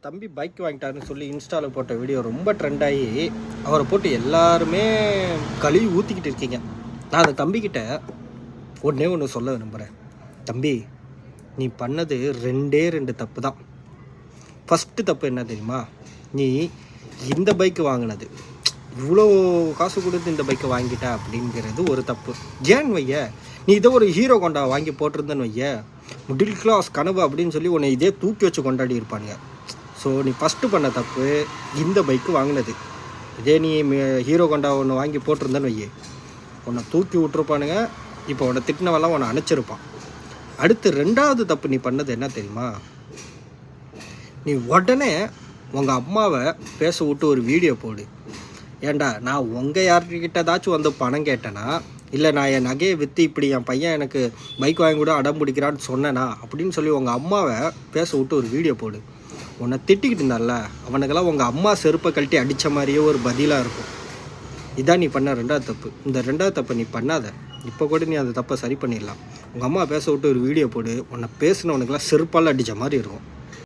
தம்பி பைக் வாங்கிட்டாருன்னு சொல்லி இன்ஸ்டாவில் போட்ட வீடியோ ரொம்ப ட்ரெண்ட் ஆகி அவரை போட்டு எல்லாருமே கழுவி ஊற்றிக்கிட்டு இருக்கீங்க. நான் அந்த தம்பிக்கிட்ட ஒன்று சொல்ல விரும்புகிறேன். தம்பி, நீ பண்ணது ரெண்டு தப்பு தான். ஃபஸ்ட்டு தப்பு என்ன தெரியுமா? நீ இந்த பைக்கு வாங்கினது, இவ்வளோ காசு கொடுத்து இந்த பைக்கை வாங்கிட்ட அப்படிங்கிறது ஒரு தப்பு. ஏன்னு வைய, நீ இதை ஒரு ஹீரோ கொண்டா வாங்கி போட்டிருந்தேன்னு வைய, மிடில் கிளாஸ் கனவு அப்படின்னு சொல்லி உன்னை இதே தூக்கி வச்சு கொண்டாடி இருப்பானுங்க. ஸோ நீ ஃபஸ்ட்டு பண்ண தப்பு இந்த பைக்கு வாங்கினது. இதே நீ ஹீரோ கொண்டா ஒன்று வாங்கி போட்டிருந்தேன்னு வையே, உன்னை தூக்கி விட்டுருப்பானுங்க. இப்போ உன்னை திட்டினவெல்லாம் உன்னை அணைச்சிருப்பான். அடுத்து ரெண்டாவது தப்பு நீ பண்ணது என்ன தெரியுமா? நீ உடனே உங்கள் அம்மாவை பேச விட்டு ஒரு வீடியோ போடு. ஏண்டா, நான் உங்கள் யார்கிட்டதாச்சும் வந்து பணம் கேட்டேனா, இல்லை நான் என் நகையை விற்று இப்படி என் பையன் எனக்கு பைக் வாங்கி கூட அடம் பிடிக்கிறான்னு சொன்னேனா அப்படின்னு சொல்லி உங்கள் அம்மாவை பேச விட்டு ஒரு வீடியோ போடு. உன்னை திட்டிக்கிட்டு இருந்தால, அவனுக்கெல்லாம் உங்கள் அம்மா செருப்பை கழட்டி அடித்த மாதிரியே ஒரு பதிலாக இருக்கும். இதான் நீ பண்ண ரெண்டாவது தப்பு. இந்த ரெண்டாவது தப்பை நீ பண்ணாத. இப்போ கூட நீ அந்த தப்பை சரி பண்ணிடலாம். உங்கள் அம்மா பேச விட்டு ஒரு வீடியோ போடு. உன்னை பேசுனவனுக்கெல்லாம் செருப்பால் அடித்த மாதிரி இருக்கும்.